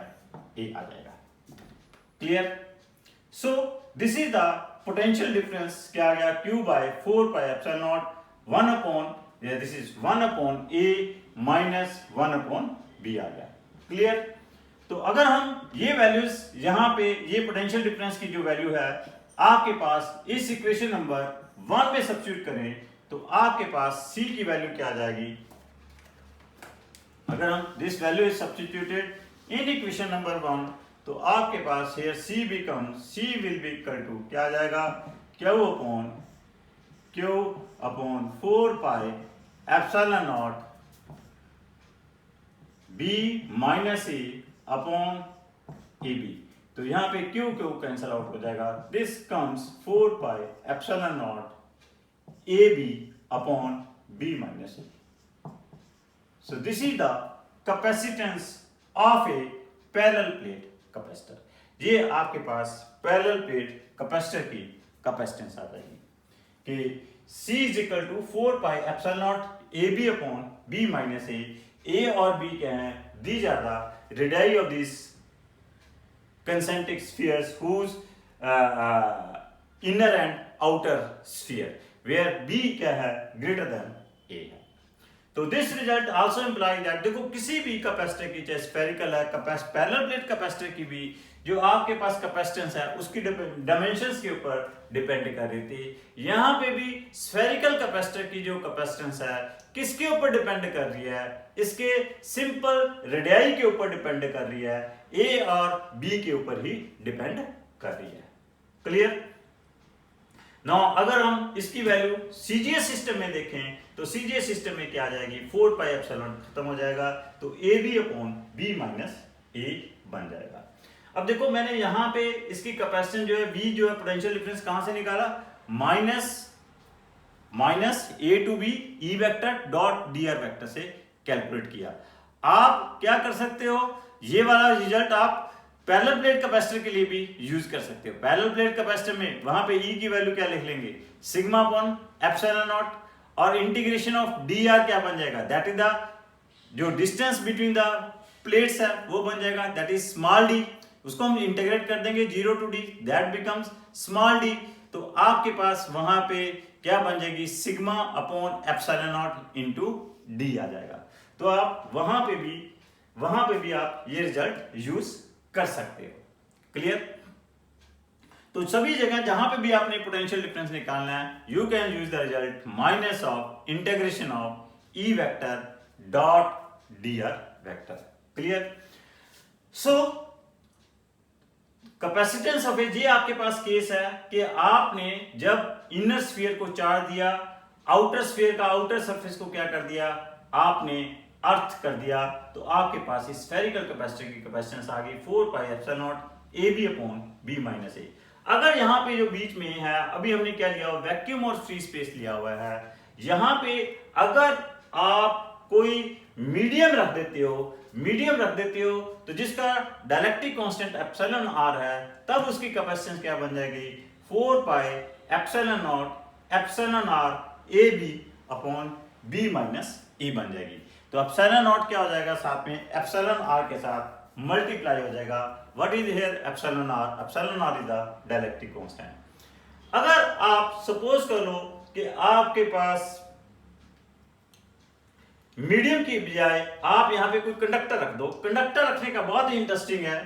A आ जाएगा। Clear? So this is the potential difference, क्या आ गया, q by 4 pi epsilon naught 1 upon, this is 1 upon a minus 1 upon b आ गया। क्लियर? तो अगर हम ये वैल्यूज यहां पे, ये पोटेंशियल डिफरेंस की जो वैल्यू है आपके पास इस इक्वेशन नंबर 1 में सब्स्टिट्यूट करें तो आपके पास c की वैल्यू क्या आ जाएगी, अगर हम this value is substituted in equation number 1 तो आपके पास here c becomes, c will be equal to क्या आ जाएगा, q upon 4 pi epsilon naught b minus a upon ab। तो यहाँ पे q कैंसल आउट हो जाएगा, this comes 4 pi epsilon naught ab upon b minus a। So this is the capacitance of a parallel plate capacitor. ये आपके पास पैरेलल प्लेट कैपेसिटर की कैपेसिटेंस आ जाएगी कि C is equal to 4 pi epsilon naught A B upon B minus A और बी क्या है, these are the radii of this concentric spheres whose inner and outer sphere where b क्या है, greater than a है। तो this result also imply that, देखो किसी भी कैपेसिटर की, चाहे स्फेरिकल है, पैरेलल प्लेट कैपेसिटर की भी जो आपके पास कैपेसिटेंस है उसकी डायमेंशंस के ऊपर डिपेंड कर रही थी। यहाँ पे भी स्फेरिकल कैपेसिटर की जो कैपेसिटेंस है किसके ऊपर डिपेंड कर रही है, इसके सिंपल रेडियाई के ऊपर डिपेंड कर रही है, ए और बी के ऊपर ही डिपेंड कर रही है। क्लियर? नाउ अगर हम इसकी वैल्यू सीजीएस सिस्टम में देखें तो सीजीएस सिस्टम में क्या आ जाएगी, 4 पाई एप्सिलॉन खत्म हो जाएगा तो A B upon B minus A बन जाएगा। अब देखो मैंने यहाँ पे इसकी कैपेसिटेंस जो है v जो है पोटेंशियल डिफरेंस कहां से निकाला, minus A to B E vector dot D R vector से कैलकुलेट किया। आप क्या कर सकते हो, ये वाला रिजल्ट आप पैरेलल प्लेट कैपेसिटर के लिए भी यूज कर सकते हो। पैरेलल प्लेट कैपेसिटर में वहां पे ई की वैल्यू क्या लिख लेंगे, सिग्मा अपॉन एप्सिलॉन नॉट, और इंटीग्रेशन ऑफ डी आर क्या बन जाएगा, दैट इज द जो डिस्टेंस बिटवीन द प्लेट्स है वो बन जाएगा, दैट इज स्मॉल डी, उसको हम इंटीग्रेट कर देंगे 0 to D, that becomes small D. तो आपके पास वहां पे क्या बन जाएगी, sigma upon epsilon naught into D आ जाएगा। तो आप वहां पे भी आप ये रिजल्ट यूज कर सकते हो। क्लियर? तो सभी जगह जहां पे भी आपने पोटेंशियल डिफरेंस निकालना है, you can use the result minus of integration of E vector dot D R vector. Clear? So capacitance of ये आपके पास केस है कि आपने जब इनर स्फीयर को चार्ज दिया, आउटर स्फीयर का आउटर सरफेस को क्या कर दिया, आपने अर्थ कर दिया, तो आपके पास स्फेरिकल कैपेसिटर की कैपेसिटेंस आ गई 4 pi epsilon naught A B upon B minus A. अगर यहाँ पे जो बीच में है, अभी हमने क्या लिया हुआ, वैक्यूम और फ्री स्पेस लिया हुआ है, यहाँ पे अगर आप कोई मीडियम रख देते हो तो जिसका डायलेक्ट्रिक कांस्टेंट एप्सिलॉन आर है, तब उसकी कैपेसिटेंस क्या बन जाएगी, 4 pi epsilon naught epsilon R A B upon B minus E बन जाएगी। तो एप्सिलॉन नॉट क्या हो जाएगा, साथ में एप्सिलॉन आर के साथ मल्टीप्लाई हो जाएगा। What is here epsilon R? Epsilon R is the dielectric constant. अगर आप सपोज कर लो कि आपके पास मीडियम की बजाय आप यहां पे कोई कंडक्टर रख दो, कंडक्टर रखने का बहुत ही इंटरेस्टिंग है,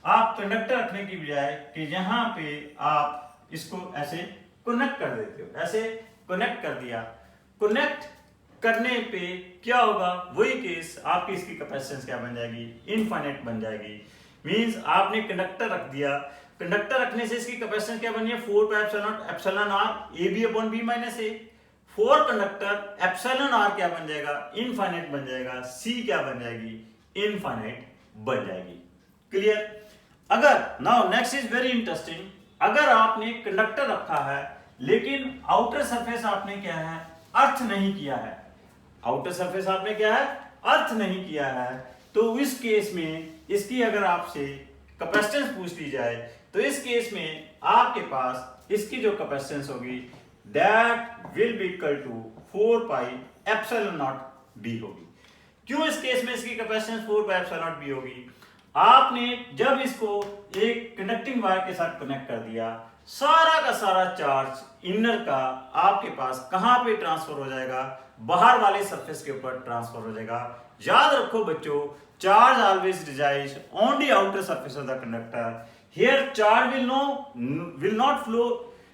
आप कंडक्टर रखने की बजाय कि यहां पे आप इसको ऐसे कनेक्ट कर देते हो, ऐसे कनेक्ट कर दिया, कनेक्ट करने पे क्या होगा, वही केस आपकी इसकी कैपेसिटेंस क्या बन जाएगी, इनफाइनाइट बन जाएगी। मींस आपने कंडक्टर रख दिया, कंडक्टर रखने से इसकी कैपेसिटेंस क्या बनी है, 4 pi epsilon R A B upon B minus A. For conductor epsilon R क्या बन जाएगा, इनफाइनाइट बन जाएगा, सी क्या बन जाएगी, इनफाइनाइट बन जाएगी। क्लियर? अगर now next is very interesting, अगर आपने कंडक्टर रखा है लेकिन आउटर सरफेस आपने क्या है, अर्थ नहीं किया है, आउटर सरफेस आपने क्या है, अर्थ नहीं किया है, तो इस केस में इसकी अगर आपसे कैपेसिटेंस पूछ ली जाए तो इस केस में आपके पास इसकी जो कैपेसिटेंस होगी that will be equal to 4 pi epsilon naught B होगी। क्यों इस केस में इसकी capacitance 4 pi epsilon naught B होगी? आपने जब इसको एक कंडक्टिंग वायर के साथ कनेक्ट कर दिया, सारा का सारा चार्ज इनर का आपके पास कहां पे ट्रांसफर हो जाएगा? बाहर वाले सरफेस के ऊपर ट्रांसफर हो जाएगा। याद रखो बच्चों, charge always resides on the outer surface of the conductor. Here charge will not flow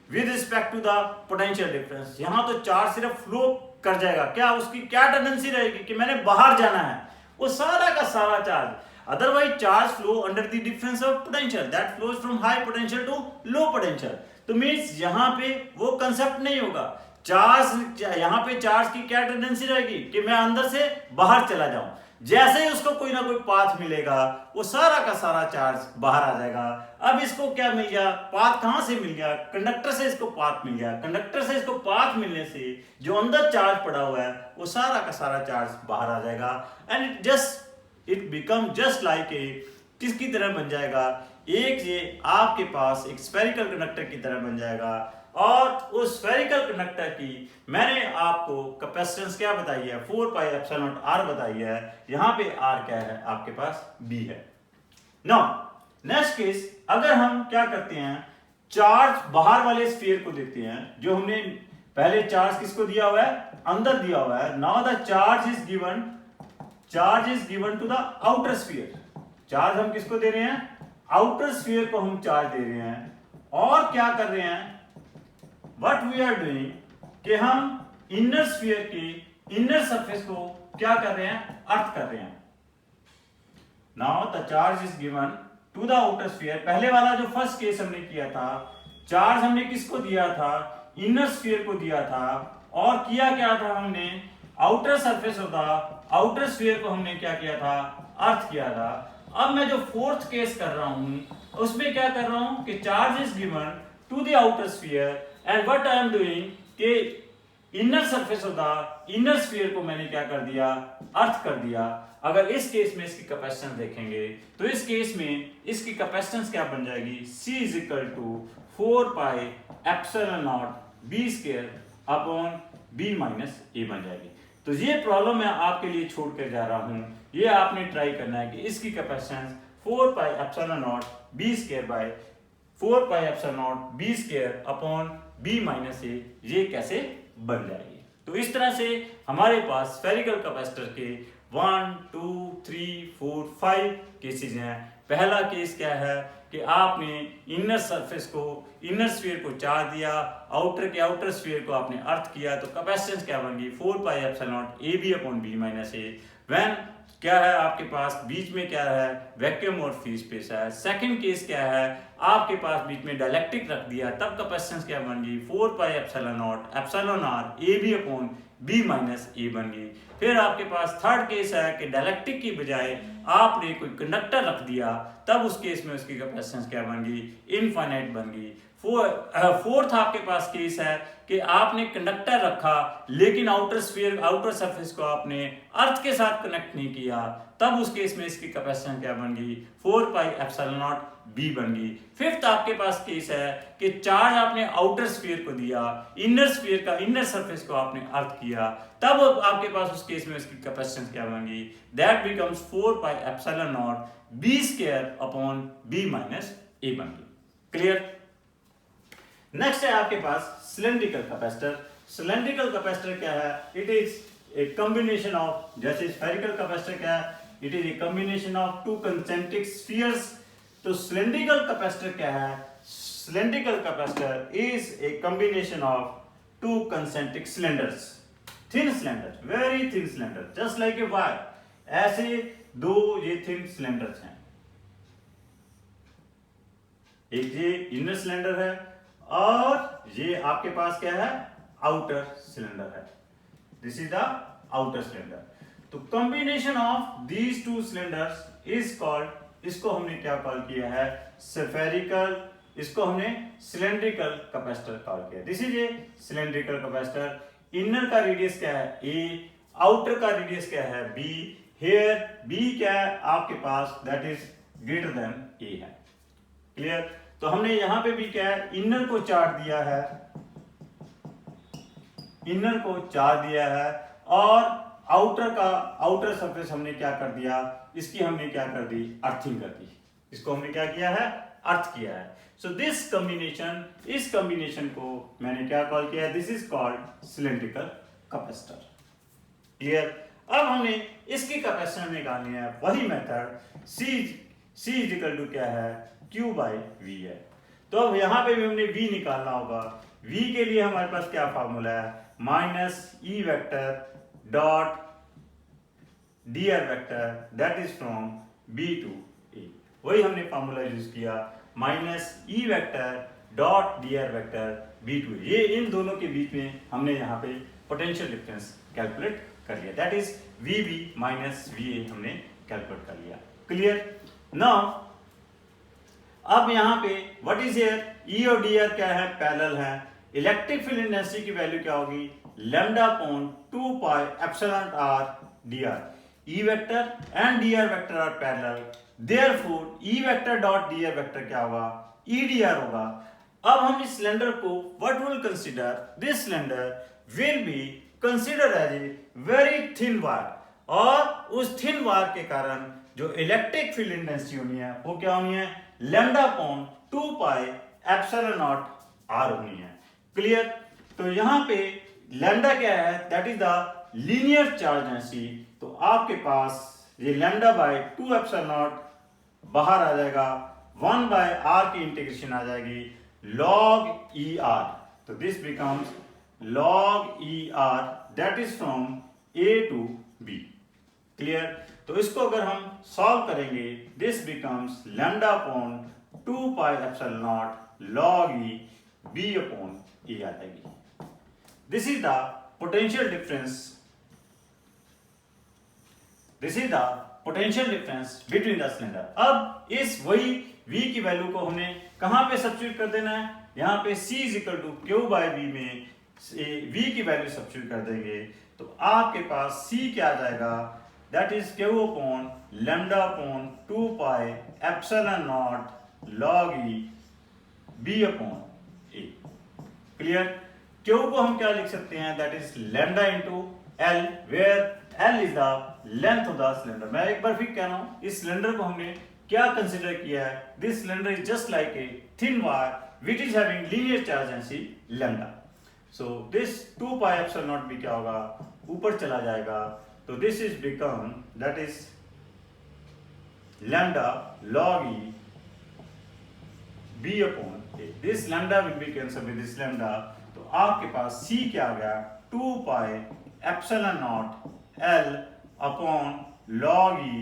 with respect to the potential difference. यहां तो चार्ज सिर्फ फ्लो कर जाएगा। क्या उसकी क्या टेंडेंसी रहेगी कि मैंने बाहर जाना है, वो सारा का सारा charge. Otherwise charge flow under the difference of potential that flows from high potential to low potential। तो मीन्स यहाँ पे वो कंसेप्ट नहीं होगा। चार्ज यहाँ पे चार्ज की क्या टेंडेंसी रहेगी कि मैं अंदर से बाहर चला जाऊं। जैसे ही उसको कोई ना कोई पाथ मिलेगा वो सारा का सारा चार्ज बाहर आ जाएगा। अब इसको क्या मिल गया? पाथ कहां से मिल गया? कंडक्टर से इसको पाथ मिल गया। कंडक्टर से इसको पाथ मिलने से जो अंदर चार्ज पड़ा हुआ है वो सारा का सारा चार्ज बाहर आ जाएगा। And it become just like ए किसकी तरह बन जाएगा? एक ये आपके पास एक स्फेरिकल कंडक्टर की तरह बन जाएगा। और उस स्फेरिकल कंडक्टर की मैंने आपको कैपेसिटेंस क्या बताई है? 4 पाई एप्सिलॉन नॉट आर बताई है। यहां पे आर क्या है? आपके पास बी है। नाउ नेक्स्ट केस, अगर हम क्या करते हैं, चार्ज बाहर वाले स्फीयर को देते हैं। जो हमने पहले चार्ज किसको दिया हुआ है? अंदर दिया हुआ है। Now the charge is given to the outer sphere. Charge हम किसको दे रहे हैं? आउटर स्फीयर को हम चार्ज दे रहे हैं। और क्या कर रहे हैं? व्हाट वी आर डूइंग कि हम इनर स्फीयर की इनर सरफेस को क्या कर रहे हैं? अर्थ कर रहे हैं। Now the charge is given to the outer sphere. पहले वाला जो फर्स्ट केस हमने किया था, चार्ज हमने किसको दिया था? इनर स्फीयर को दिया था। और किया क्या था हमने? Outer surface of the outer sphere को हमने क्या किया था? अर्थ किया था। अब मैं जो फोर्थ केस कर रहा हूं उसमें क्या कर रहा हूं कि charge is given to the outer sphere and what I am doing कि inner surface of the inner sphere को मैंने क्या कर दिया? अर्थ कर दिया। अगर इस केस में इसकी कैपेसिटेंस देखेंगे तो इस केस में इसकी कैपेसिटेंस क्या बन जाएगी? C is equal to 4 pi epsilon naught B square upon B minus A बन जाएगी। तो ये प्रॉब्लम मैं आपके लिए छोड़ कर जा रहा हूं। ये आपने ट्राई करना है कि इसकी capacitance 4 pi epsilon naught B square by 4 pi epsilon naught B square upon B minus A ये कैसे बन जाएगी। तो इस तरह से हमारे पास स्फेरिकल कैपेसिटर के 1 2 3 4 5 केसेस हैं। पहला केस क्या है कि आपने इनर सरफेस को इनर स्फीयर को चार्ज दिया, आउटर के आउटर स्फीयर को आपने अर्थ किया, तो कैपेसिटेंस क्या बन गई? 4 pi epsilon naught A B upon B minus A. When क्या है आपके पास बीच में क्या है? वैक्यूम और फ्री स्पेस है। सेकंड केस क्या है? आपके पास बीच में डाइलेक्ट्रिक रख दिया, तब कैपेसिटेंस क्या बन गई? 4 pi epsilon naught epsilon R A B upon B minus A बन गई। फिर आपके पास थर्ड केस है कि डाइलेक्ट्रिक की बजाय आपने कोई कंडक्टर रख दिया, तब उस केस में उसकी कैपेसिटेंस क्या बन गई? इनफाइनाइट बन गई। फोर्थ आपके पास केस है कि आपने कंडक्टर रखा लेकिन आउटर सरफेस को आपने अर्थ के साथ कनेक्ट नहीं किया, तब उस केस में इसकी कैपेसिटेंस क्या बन गई? 4 पाई एप्सिलॉन नॉट बी बन गई। फिफ्थ आपके पास केस है कि चार्ज आपने आउटर स्फीयर को दिया, इनर स्फीयर का इनर सरफेस को आपने अर्थ किया, तब आपके पास उस केस में इसकी कैपेसिटेंस क्या बन गई? That becomes 4 pi epsilon naught B square upon B minus A बन गई। क्लियर? नेक्स्ट है आपके पास सिलेंड्रिकल कैपेसिटर। सिलेंड्रिकल कैपेसिटर क्या है? It is a combination of, जैसे स्फेरिकल कैपेसिटर क्या है? It is a combination of two concentric spheres. तो सिलेंड्रिकल कैपेसिटर क्या है? Cylindrical capacitor is a combination of two concentric cylinders, thin cylinder, very thin cylinder, just like a wire. ऐसे दो ये थिन सिलेंडर्स हैं, एक ये इनर सिलेंडर है और ये आपके पास क्या है? आउटर सिलेंडर है। This is the outer cylinder. तो combination of these two cylinders is called, इसको हमने क्या कॉल किया है? स्फेरिकल। इसको हमने सिलेंड्रिकल कैपेसिटर कॉल किया। This is a cylindrical capacitor. Inner का रेडियस क्या है? ए आउटर का रेडियस क्या है b, हेयर b क्या है आपके पास, that is greater than a है। क्लियर? तो हमने यहां पे भी क्या है, इनर को चार्ट दिया है, इनर को चार्ट दिया है, और आउटर सरफेस हमने क्या कर दिया, इसकी हमने क्या कर दी, अर्थिंग कर दी, इसको हमने क्या किया है, अर्थ किया है। सो दिस कॉम्बिनेशन, इस कॉम्बिनेशन को मैंने क्या कॉल किया है, this is called cylindrical capacitor. Clear? अब हमने इसकी कैपेसिटेंस निकालनी है, वही method C is equal to क्या है, Q बाई V है। तो अब यहां पे भी हमने V निकालना होगा। V के लिए हमारे पास क्या फार्मूला है, minus E vector dot dr vector that is from B to A। वही हमने फार्मूला यूज किया, minus E vector dot dr vector B to A। ये इन दोनों के बीच में हमने यहाँ पे पोटेंशियल डिफरेंस कैलकुलेट कर लिया, that is VB minus VA हमने कैलकुलेट कर लिया। क्लियर? नाउ अब यहाँ पे व्हाट इज हियर, E और dr क्या है, पैरेलल है। इलेक्ट्रिक फील्ड इंटेंसिटी की वैल्यू क्या होगी, lambda upon 2 pi epsilon r dr। E vector and dr vector are parallel, therefore E vector dot dr vector क्या होगा, EDR होगा। अब हम इस सिलेंडर को what will consider, this cylinder will be consider as a very thin wire, और उस थिन वायर के कारण जो इलेक्ट्रिक फील्ड इंटेंसिटी होनी है वो क्या होनी है, lambda upon 2 pi epsilon naught r होनी है। क्लियर? तो यहाँ पे लैम्डा क्या है, that is the linear charge density. तो आपके पास ये लैम्डा बाय 2 एप्सिलॉन नॉट बाहर आ जाएगा, 1 बाय r की इंटीग्रेशन आ जाएगी log ER। तो this becomes log ER that is from A to B। Clear? तो इसको अगर हम सॉल्व करेंगे, this becomes lambda upon 2 pi epsilon naught log E B upon A आ जाएगी। This is the potential difference, this is the potential difference between the cylinder. अब इस वही V की वैल्यू को हमने कहां पे सब्स्टिट्यूट कर देना है, यहां पे C is equal to Q by V में V की वैल्यू सब्स्टिट्यूट कर देंगे, तो आपके पास C क्या आ जाएगा, that is Q upon lambda upon 2 pi epsilon naught log E B upon A। Clear? Q को हम क्या लिख सकते हैं, that is lambda into L, where L is the length of the cylinder. मैं एक बार फिर कह रहा हूं, इस सिलेंडर को हमने क्या कंसीडर किया है, this cylinder is just like a thin wire which is having linear charge density lambda। so this 2 pi epsilon naught भी क्या होगा, ऊपर चला जाएगा, तो this is become that is lambda log E B upon A। this lambda will be cancelled with this lambda, तो आपके पास C क्या आ गया, 2 pi epsilon naught L upon log E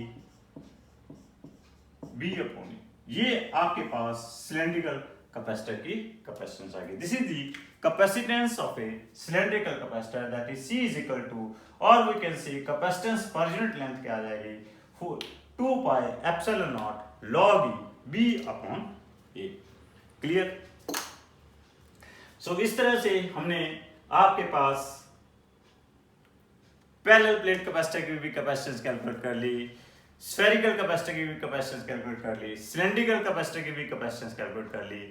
B upon A। ये आपके पास सिलेंड्रिकल कैपेसिटर की कैपेसिटेंस आ गई। This is the capacitance of a cylindrical capacitor, that is C is equal to, और we can see capacitance per unit length क्या आ जाएगी, 2 pi epsilon naught log E B upon A। Clear? So इस तरह से हमने आपके पास पैरेलल प्लेट कैपेसिटर की भी कैपेसिटेंस कैलकुलेट कर ली, स्फेरिकल कैपेसिटर की भी कैपेसिटेंस कैलकुलेट कर ली, सिलेंड्रिकल कैपेसिटर की भी कैपेसिटेंस कैलकुलेट कर ली,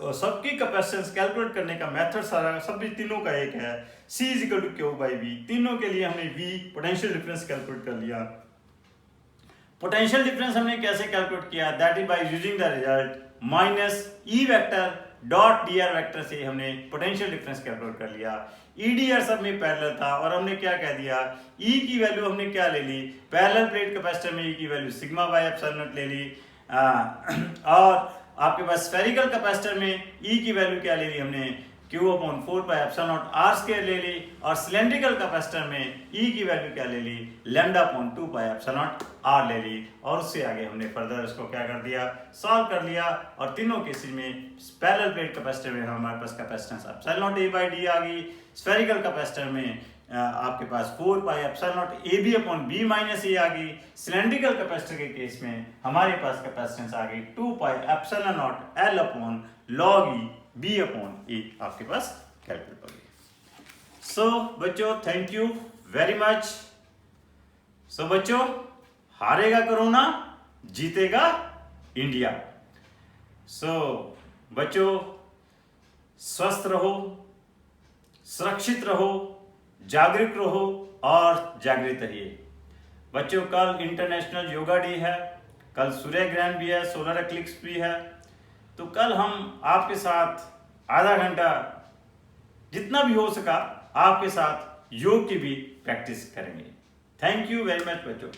और सबकी कैपेसिटेंस कैलकुलेट करने का मेथड सारा सभी तीनों का एक है, C is equal to Q by V। तीनों के लिए हमने V पोटेंशियल डिफरेंस कैलकुलेट कर लिया। पोटेंशियल डिफरेंस हमने कैसे कैलकुलेट किया, that is by using the result minus E vector dot dr vector से हमने पोटेंशियल डिफरेंस कैलकुलेट कर लिया। EDR सब में पैरेलल था, और हमने क्या कह दिया, E की वैल्यू हमने क्या ले ली, पैरेलल प्लेट कैपेसिटर में E की value sigma by epsilon naught ले ली, और आपके पास स्फेरिकल कैपेसिटर में E की वैल्यू क्या ले ली हमने, Q upon 4 pi epsilon naught R square ले ली, और सिलेंड्रिकल कैपेसिटर में E की वैल्यू क्या ले ली, lambda upon 2 pi epsilon naught R ले ली, और उससे आगे हमने फर्दर इसको क्या कर दिया, सॉल्व कर लिया, और तीनों केसेस में पैरेलल प्लेट कैपेसिटर में हमारे पास capacitance epsilon naught A by D आ गई, स्फेरिकल कैपेसिटर में आपके पास 4 pi epsilon naught AB upon B minus A आ गई, सिलेंड्रिकल कैपेसिटर के केस में हमारे पास कैपेसिटेंस आ गई 2 pi epsilon not L upon log E B upon A आपके पास कैलकुलेट हो गई। सो बच्चों, थैंक यू वेरी मच। सो बच्चों, हारेगा कोरोना, जीतेगा इंडिया। सो बच्चों, स्वस्थ रहो, सुरक्षित रहो, जागरूक रहो और जागृत रहिए। बच्चों, कल इंटरनेशनल योगा डे है, कल सूर्य ग्रहण भी है, सोलर एक्लिप्स भी है। तो कल हम आपके साथ आधा घंटा जितना भी हो सका आपके साथ योग की भी प्रैक्टिस करेंगे। थैंक यू वेरी मच बच्चों।